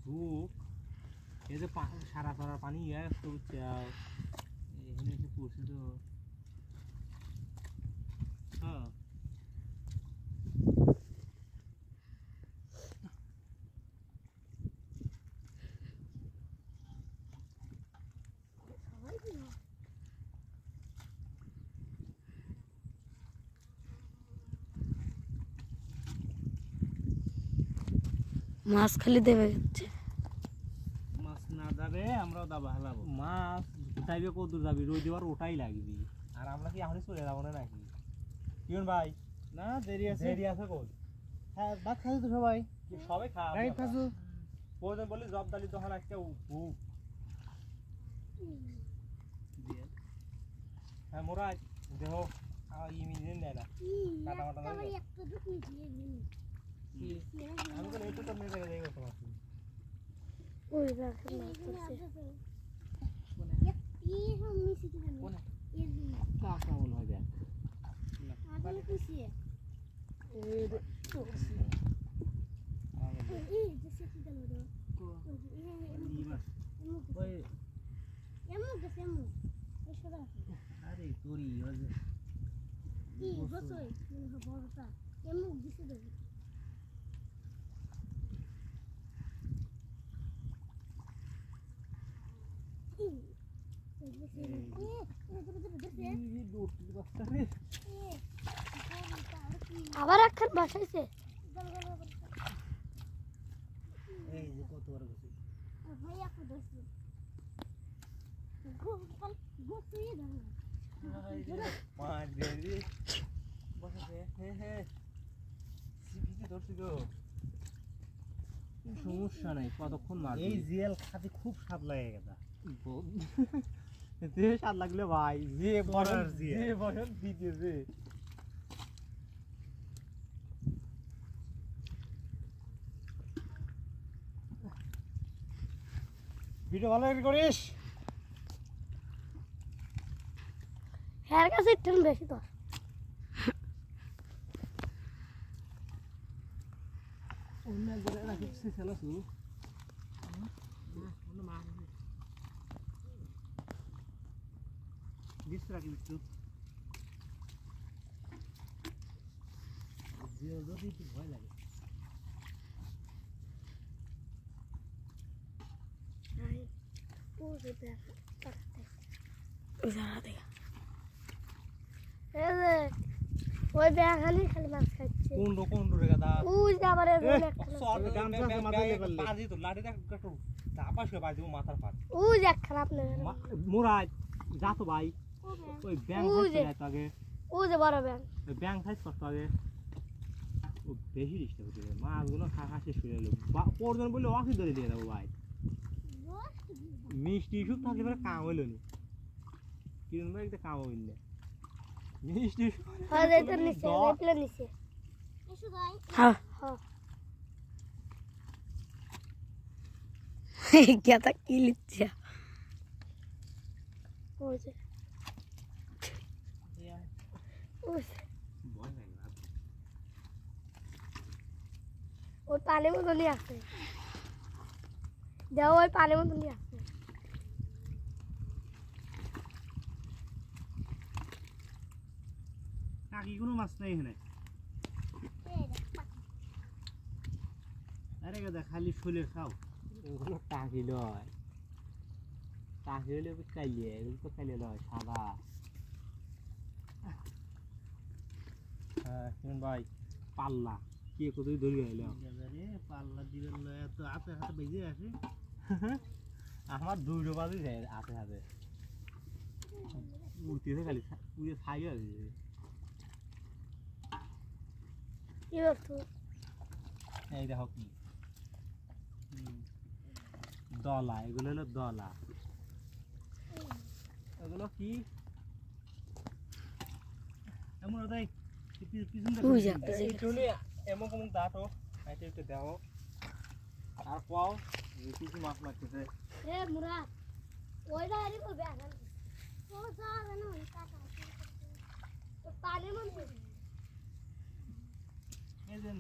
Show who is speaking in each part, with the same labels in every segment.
Speaker 1: বুক এই যে সারা সারা পানি তো চাও এখানে এসে পড়ছে তো হ্যাঁ
Speaker 2: মাছ খালি দেবে হচ্ছে
Speaker 1: মাছ না যাবে আমরাও দাবা হালাবো মাছ যাইবে কত যাবি রোজ দেওয়ার ওটাই লাগবে আর আমরা কি এখনই চলে যাবো না নাকি কিরণ ভাই না দেরি আছে কই হ্যাঁ ভাত খাচ্ছি তো সবাই সবাই খাওয়া রাইট খাচ্ছ প্রয়োজন বলে জব দালি তখন একটা ভুক হ্যাঁ মোরা দেহ ইমিডিয়েট নেয় না কাটা মাটা নেয় আমি তো এইটুকু তো মেরে দেই তোমার
Speaker 2: ওই দেখেন মাছ ধরছে
Speaker 1: কোন কাকা মনে হয় দেখ আরে তোরি
Speaker 2: আবার একখান বসাইছে
Speaker 1: এই যে কত বড় গেছে
Speaker 2: ভাই আপু দোস্ত গোতুই দাও
Speaker 1: পাঁচ বেরি বসে হ্যাঁ সিভিতে ধরছি গো সমস্যা নাই কতক্ষণ মাছ এই জিএল খাতে খুব স্বাদ লাগে গেছে যে স্বাদ লাগলে ভাই যে বড়ার যে বড় দিতেছে ভিডিও ভালো করিস
Speaker 2: হ্যাঁ কাছে একটু বেশি তো
Speaker 1: অন্য একবারে রাখি সেলাসু অন্য মাছ দিস রাখি একটু জিও যদি একটু ভয় লাগে
Speaker 2: ওই ব্যাখালি খালি মাছ খাচ্ছে
Speaker 1: কোন রে গাদা
Speaker 2: ওই যে আবার
Speaker 1: গামছা মাথায় পারলে পাজি তো লাড়ি দেখ কাটু চাপা শুয়ে বাজি মাথার পাট
Speaker 2: ওই যে একখান আপনার
Speaker 1: মোরাই যা তো ভাই ওই ব্যাংক খাইছে আগে
Speaker 2: ওই যে বড় ব্যাংক
Speaker 1: ওই ব্যাংক খাইছ কত আগে ও বেশি ডিস্টার্ব করে মাছগুলো খা শেষ করে এলো পরজন বলে ওয়াকি ধরে দিয়ে দেবো ভাই মিষ্টি সুপ থাকলে পরে কাম হইল নি কিরণ ভাই একটা কাম হইল না মিষ্টি
Speaker 2: হ্যাঁ যাইতে নিচে প্লেন নিচে এসো ভাই হ্যাঁ হ্যাঁ গেতা কি লিচ্ছে ওই যে ওই পানি মতনই আছে যাও ওই পানি মতনই আছে
Speaker 1: কাকি কোনো মাছ নাই এখানে আরে গাদা খালি ফুলে খাও ওগুলো টাকি লয় টাকি হলে কাইলে এগুলো তো কাইলে লয় সাদা হ্যাঁ কিরণ ভাই পাল্লা কে কোথায় ধরে গেল পাল্লা দিবেন তো হাতে হাতে বেজে আসে আমার দুইটো বাজে যায় হাতে হাতে উঠতেছে খালি উড়ে ছাই আছে এই দেখো কি দলা এগুলো হলো দলা এগুলো কি এমন ওটাই পিছন এমন কেমন দাঁতো এটা একটু দেও আর পাও কিছু মাছ মারতেছে
Speaker 2: এ মুরাদ ওইটা আরে বলবে এখন ও যা জানো কাটা তো পানি মন
Speaker 1: এই দেন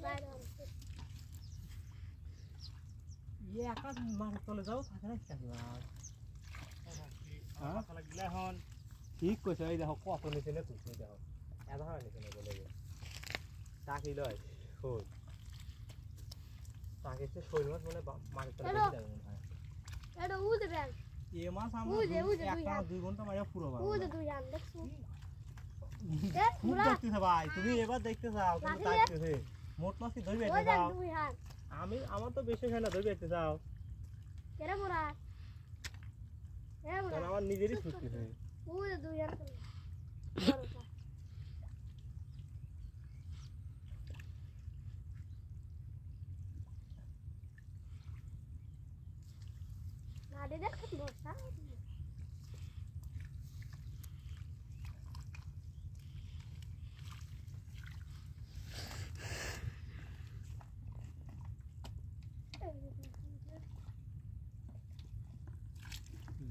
Speaker 2: বাইরে আনছে
Speaker 1: ইয়ে একা মাঠে চলে যাও থাকে না কি মাছ হ্যাঁ লাগলে এখন ঠিক কইছ এই দেখো কত নিচে না তুই দেখো এত হয় নিচে না বলে টাকি লয় শোল টাকি সে শোল মাছ মানে মাঠে চলে যাবে মনে হয়
Speaker 2: এটা উদে ব্যাং
Speaker 1: এ মাছ আমরা একটা 2 ঘন্টা মাইরা পুরো বার
Speaker 2: উদে দুই আন দেখছো
Speaker 1: খুব দেখতেছ ভাই তুমি এবার দেখতে চাও তুমি তাকতেছে মোট মাছ কি ধরবে
Speaker 2: ওই
Speaker 1: একটা
Speaker 2: দেখ
Speaker 1: যাও
Speaker 2: দুই হাত
Speaker 1: আমার তো বেশি খাই না ধরবে একটা যাও
Speaker 2: কেরে মোরা
Speaker 1: কারণ আমার নিজেরই ছুটতেছে
Speaker 2: উদে দুই হাত বড়টা নাড়ে দেখ বসা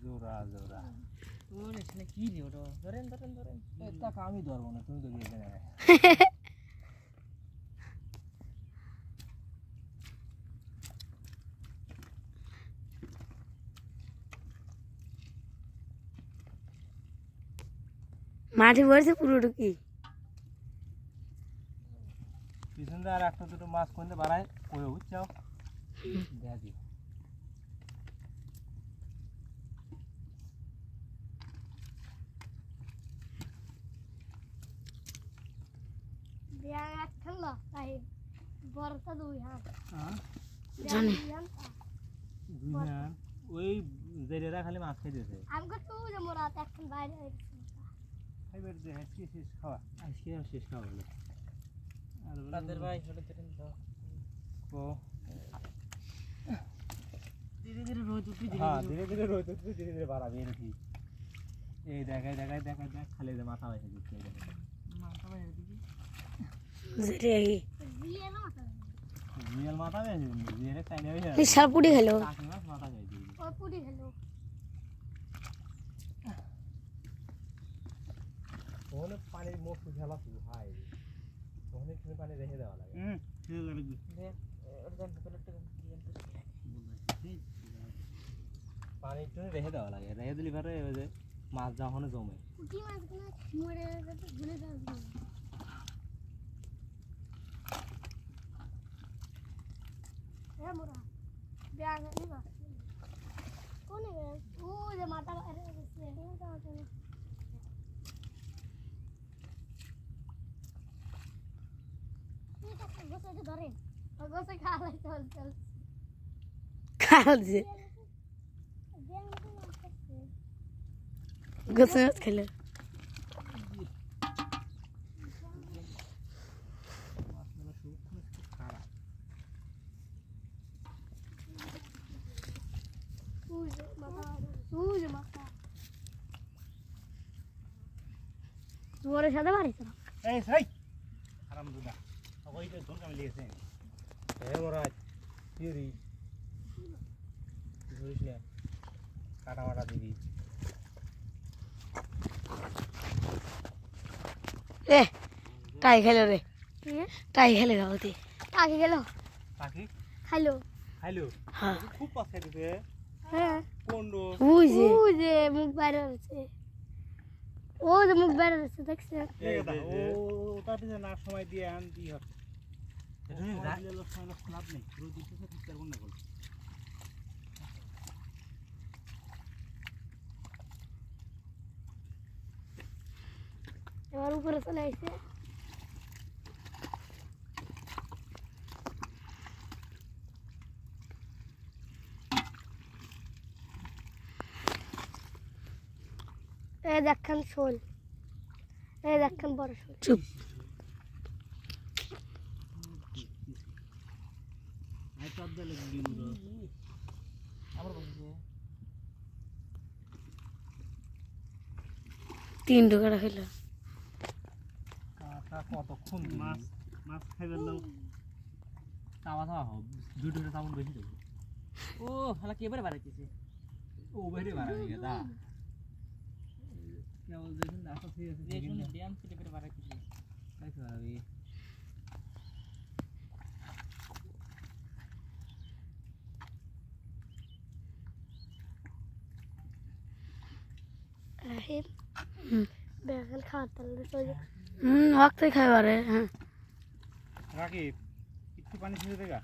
Speaker 1: জোরা জোরা ওরে এখানে কি রে ওটা ধরেন এটা আমি ধরবো না তুমি তো গিয়ে দেবে
Speaker 2: মাটি ভরছে পুরো ঢুকি
Speaker 1: পিছনে আর একটা দুটো মাছ কোনতে বাড়ায় কই বুঝছাও দেখা দি
Speaker 2: বিয়া এক খেললো তাই বড়টা দুই হাত
Speaker 1: হ্যাঁ
Speaker 2: জানি
Speaker 1: দুই হাত ওই জেরেরা খালি মাছ খাই দিয়েছে
Speaker 2: আমাকে তো যে মোরা এখন বাইরে
Speaker 1: খাইবার দে শেষ খাওয়া আজকে শেষ খাওয়া হলো আর তাদের ভাই ছোট ট্রেন দাও কো ধীরে ধীরে রোদ উঠি হ্যাঁ ধীরে ধীরে রোদ উঠি ধীরে ধীরে বাড়াবে এরকি এই দেখাই দেখ খালি যে মাথা বাইরে দিচ্ছে মাথা বাইরে দিবি
Speaker 2: জেরে
Speaker 1: রিয়েল মাথা বাইরে রিয়েল টাইনে হইছে
Speaker 2: বিশাল পুডি খেলো
Speaker 1: কাকি মাছ মাথা খাই দিবি
Speaker 2: ও পুডি খেলো
Speaker 1: ওখানে পানির মুখ খেলা শুরু হয় ওখানে তুমি পানি রেখে দেওয়া লাগে পানি একটু রেখে দেওয়া লাগে রেখে দিলে পরে ওই যে মাছ যখন জমে
Speaker 2: পুঁটি মাছগুলো মরে যেতে ভুলে যাবে হ্যাঁ মোরা ব্যাগ নিবা কোনে ও যে মাথা বাইরে গেছে গোসে ধরে গোসে খাওয়া চল খাওয়াছে গোসে খেলে জোরে সাথে মারিস
Speaker 1: এই সেই আরাম দুদা ওই তো ধন কামে লিয়েছে এ মোরাজ ইউরি ধরিস না কাটা মাটা দিবি
Speaker 2: এ টাই খেলো রে টাই খেলে গাওতে টাকি গেল
Speaker 1: পাখি
Speaker 2: হ্যালো
Speaker 1: হ্যালো
Speaker 2: হ্যাঁ
Speaker 1: খুব পাখি দিতে
Speaker 2: হ্যাঁ
Speaker 1: কোন্ডো
Speaker 2: ওই যে মুখ বাইরে আছে ও যে মুখ বাইরে আছে দেখছ
Speaker 1: এই দা ও তার পিছনে না সময় দিয়ে আন দি হট এটা রাইলে লোক সময় লাভ নেই রোজ দিতে ঠিক করব না বল
Speaker 2: এবার উপরে চলে আইছে এই দেখেন শোল এই দেখেন বড় শোল চুপ
Speaker 1: আই তো আদলে গিমুরো আবার বলছে
Speaker 2: তিন ঢোকা খেলো
Speaker 1: কাটা কতক্ষণ মাছ মাছ খাইবার লোক তাওয়া তাওয়া হোক দুটো সামন বেশি দেবো ও হালা কেবারে বাড়াইতেছে ও বাইরে বাড়াই গেদা কেবল দেখুন আসা ঠিক আছে দেখুন ড্যাম সিটে করে বাড়াইতেছে তাই তো বাড়াবি
Speaker 2: রাহিম বেগান খাওয়াতে
Speaker 3: ওয়াক্তে খাইবারে হ্যাঁ
Speaker 1: রাকিব একটু পানি ছিঁড়ে দেগা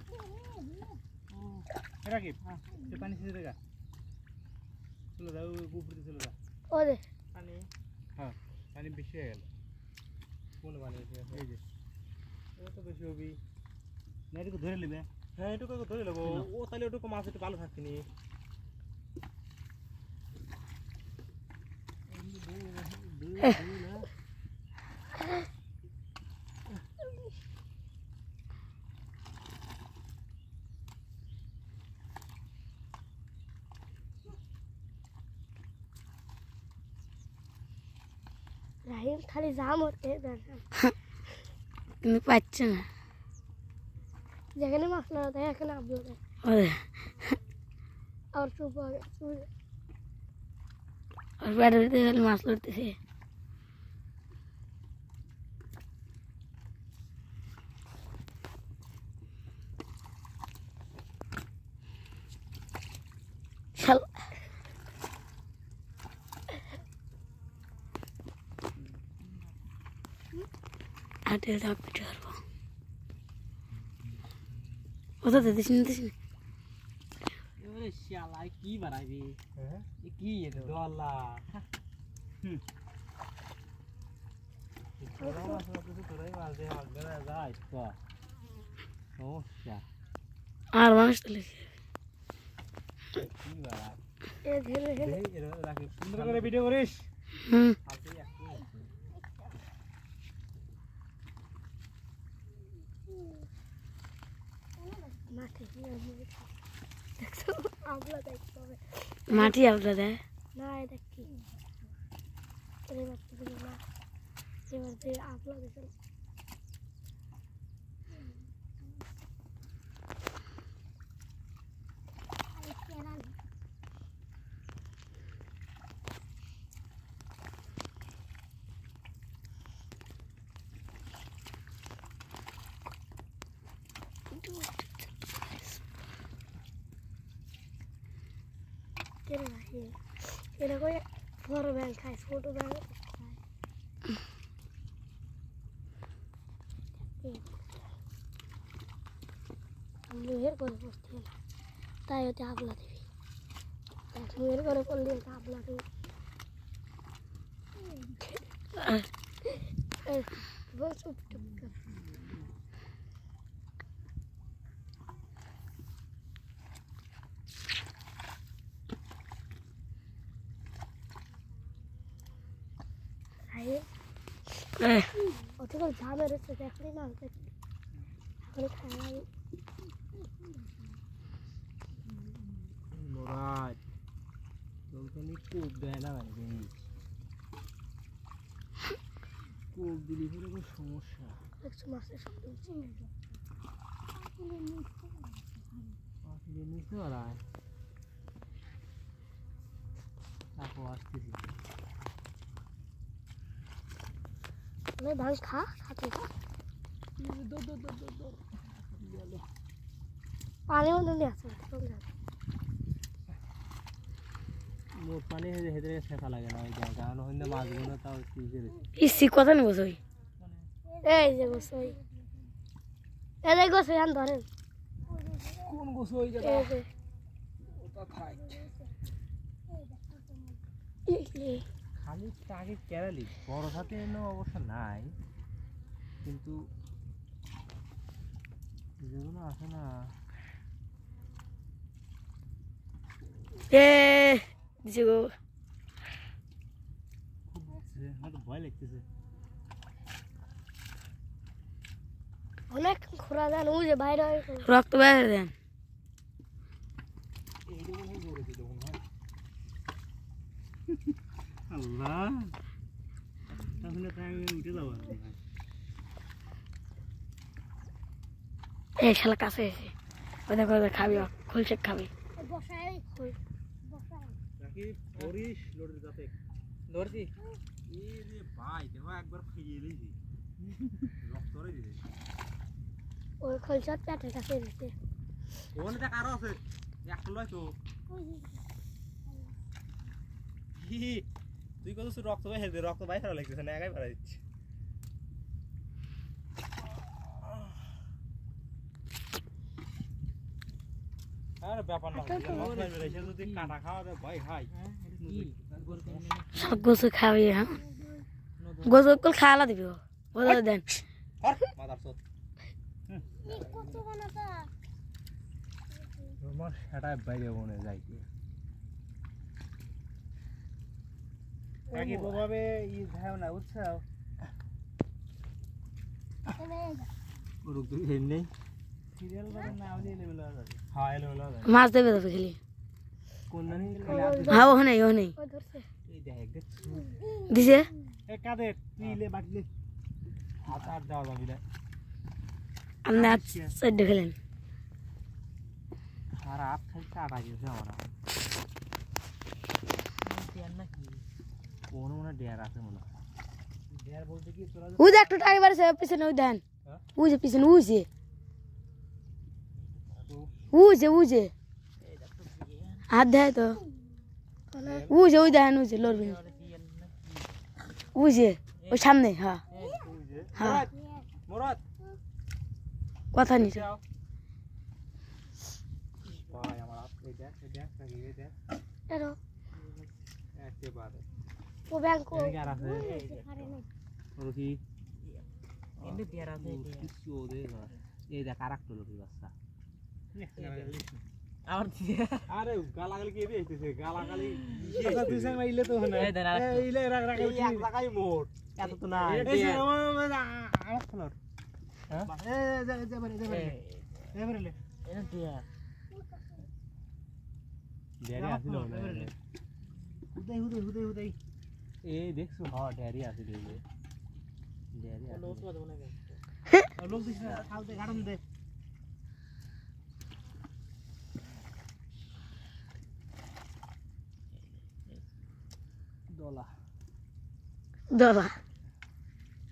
Speaker 1: রাকিব একটু পানি ছিঁড়ে দেগা চলে যাও উপরে চলে যা
Speaker 2: ও দে
Speaker 1: পানি হ্যাঁ পানি বেশি হয়ে গেল কোন পানি বেশি আছে এই যে ও তো বেশি হবি না এটুকু ধরে নেবে হ্যাঁ এটুকু ধরে নেবো ও তাহলে ওটুকু মাছ একটু ভালো থাকছিনি
Speaker 2: রাহিম খালি জাম হতে বেগান
Speaker 3: কিন্তু পাচ্ছে না
Speaker 2: যেখানে মাছ না দেয় এখানে আবলো দেয়
Speaker 3: ওরে
Speaker 2: আর চুপ
Speaker 3: আর ব্যাটারিতে খালি মাছ লড়তেছে শালা হাতে দাও পিঠে করবো ওটা দিস না
Speaker 1: এবারে শালাই কি বানাইবি হ্যাঁ এ কি এটা দলা তোরা মাছ কিছু তোরাই মাছ দিয়ে মাছ ধরে যায় তো সমস্যা
Speaker 3: আর মানুষ তো লেগে
Speaker 1: কি বাড়ায়
Speaker 2: এ ধীরে ধীরে
Speaker 1: রাখি সুন্দর করে ভিডিও করিস
Speaker 2: মাঠে দেখছো আবলা দেখতে হবে
Speaker 3: মাটি আবলা দেয়
Speaker 2: না এটা কি এবার তো না এবার যে আবলা দেখো এটা করে বড় ব্যাংক খায় ছোট ব্যাংক মেয়ের করে বসতে না তাই হচ্ছে আবলা দেবী মেয়ের করে করলে আবলা দেবী চুপ চুপ অত করে যা বেরোচ্ছে এখনই মাছ দেখি এখনই খাওয়া
Speaker 1: মোরাজ তোকে কোপ দেয় না কোপ দিলি হলে কোনো সমস্যা
Speaker 2: দেখছো মাছের সঙ্গে
Speaker 1: নিতে পারায় তারপর আসতেছি
Speaker 2: ভাই খা খাতে খা পানির মধ্যে নিয়ে আসো
Speaker 1: মোট পানি হেঁটে শেখা লাগে না ওই কারণ হইলে মাছগুলো তাও কি করে
Speaker 3: ইসি কথা নেবো সই
Speaker 2: এই যে গোসই এই গোসই আন ধরেন
Speaker 1: কোন গোসো হয়ে যাবে
Speaker 2: এই যে
Speaker 1: ওটা থাক
Speaker 2: এই
Speaker 1: খালি তাকে কেরালি বড় হাতে এনে অবশ্য নাই কিন্তু যেগুলো আছে না
Speaker 3: এ দিছে গো
Speaker 1: আমার তো ভয় লাগতেছে
Speaker 2: অনেক খোরা দেন ওই যে বাইরে
Speaker 3: রক্ত বাইরে দেন
Speaker 1: আল্লাহ তাহলে তাই আমি উঠে যাবো
Speaker 3: এই শালা কাছে এসে ওই দেখো খাবি খুলছে খাবি
Speaker 2: বসাই খোল বসাই
Speaker 1: রাকি করিস লড়ে যাতে লড়ছি এই রে ভাই দেখো একবার ফিরিয়ে দিয়েছি রক্ত রে দিয়েছি
Speaker 2: ওই খোলছাত পেটের কাছে দিতে
Speaker 1: ওখানে দেখ আরো আছে একটা লয় তো কি তুই কত রক্ত বাইরে দে রক্ত বাইরে ফেলা লাগতেছে না একাই ফেলা দিচ্ছি আরে ব্যাপার না যদি কাটা খাওয়া ভয় খাই
Speaker 3: সব গোসল খাওয়াই হ্যাঁ গোসল কল খাওয়া দিবি গোসল দেন
Speaker 1: মাদার সত
Speaker 2: কত বানাতা
Speaker 1: তোমার সেটা বাইরে মনে যাই একই প্রভাবে ই ধাও না বুঝছো রুক তুই হেন নেই সিরিয়াল করে না আউলি লেভেল হয়ে যাবে হ্যাঁ লেভেল হয়ে যাবে
Speaker 3: মাছ দেবে তবে খেলি
Speaker 1: কোন জানি
Speaker 3: হ্যাঁ ওখানে
Speaker 2: ওই ধরছে
Speaker 1: এই দেখ দেখ
Speaker 3: দিছে
Speaker 1: এ কাদের তুই লে বাটলে হাত আর দাও যাবি না
Speaker 3: আপনি আজ চোদ্দ খেলেন
Speaker 1: আর হাত খাই কাটা গেছে আমার কোন মনে ডেয়ার আছে মনে ডেয়ার বলতে কি তোরা
Speaker 3: ওই যে একটু টাইবার সে পিছনে ওই দেন ওই যে পিছনে উজে হাত দেয় তো উজে ওই দেন উজে লড়বি উজে ওই সামনে হ্যাঁ হ্যাঁ
Speaker 1: মুরাদ
Speaker 3: কথা নিছে
Speaker 1: ভাই আমার হাত এই দেখ নাকি এই দেখ
Speaker 2: এরো
Speaker 1: একেবারে
Speaker 2: ও ব্যাংক ও
Speaker 1: কি আর আছে ওর কি
Speaker 4: এমনি পেয়ার আছে
Speaker 1: কিছু ওরে এই দেখ আরেকটা লোকের বাচ্চা
Speaker 4: আমার দিয়ে
Speaker 1: আরে গালাগালি কে দিয়েছে গালাগালি আচ্ছা তুই সঙ্গ ইলে তো না
Speaker 4: এই দেন আরেকটা।
Speaker 1: ইলে রাখ রাখ এই এক জায়গায় মোট
Speaker 4: এত তো না
Speaker 1: এই আমার ফ্লোর হ্যাঁ এ যা বারে লে
Speaker 4: এটা পেয়ার
Speaker 1: ডেরি আসিল না হুদাই এই দেখছো হ্যাঁ ডেরি আসিল এই ডেরি
Speaker 4: লোক তো দেবো না
Speaker 1: লোক দিছ না খালতে গাড়ন দে দলা
Speaker 3: দলা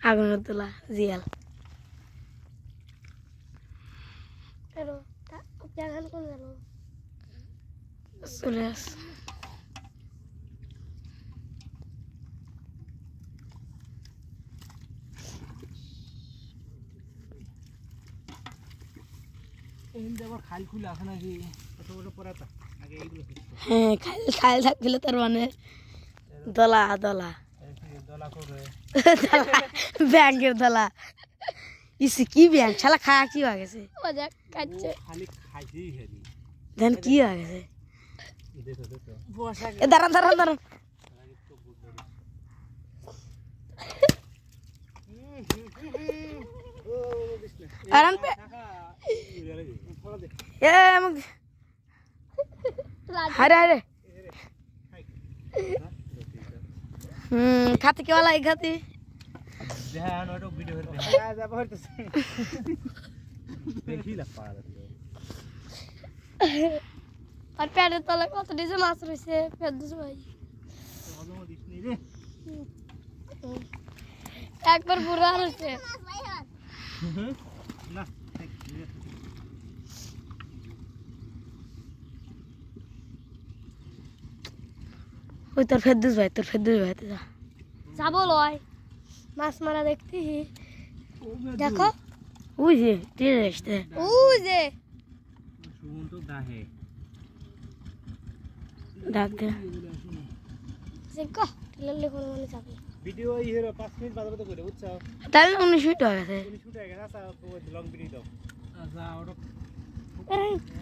Speaker 3: আগুনের তোলা জিয়াল
Speaker 2: এরো ব্যাংক কোন গেল
Speaker 3: চলে আস
Speaker 1: এই আবার খাল খুলে আছে নাকি ছোট ছোট পড়াটা আগে এইগুলো
Speaker 3: হ্যাঁ খাইল থাকলে তার মানে দলা দলা
Speaker 1: দলা করে
Speaker 3: ব্যাংকের দলা ইসে কি ব্যাংক শালা খাওয়া কি হয়ে গেছে
Speaker 2: ও দেখ কাটছে
Speaker 1: খালি খাইতেই হেরি
Speaker 3: দেন কি হয়ে গেছে
Speaker 1: দেখো দেখো
Speaker 4: বসা
Speaker 3: এ দাঁড়ান দাঁড়ান দাঁড়ান আরাম পে এ মুখ হারে হারে খাতে কি वाला খাতে
Speaker 1: ধ্যান ওটা ভিডিও করতে যাব হইতেছে দেখি লাগ পাড়া
Speaker 2: আর পেটের তলায় কত ডিজে মাছ রয়েছে পেট দিছে ভাই
Speaker 1: হজম দিস নি রে
Speaker 2: একবার বুড়া হয়েছে
Speaker 1: না
Speaker 3: ওই তোর ফেরদৌস ভাই তো যা
Speaker 2: যাবো লয় মাছ মারা দেখতে দেখো
Speaker 3: ওই যে টেরে আসতে
Speaker 2: ও যে
Speaker 1: শুন তো দাহে
Speaker 3: ডাক দে
Speaker 2: সে কো লল্লে কোন মানে যাবে
Speaker 1: ভিডিও এই হেরো 5 মিনিট বাদে বাদে করে বুঝছো
Speaker 3: তাহলে 19 মিনিট হয়ে গেছে
Speaker 1: শুট হয়ে গেছে আচ্ছা লং ভিডিও দাও আচ্ছা ওটা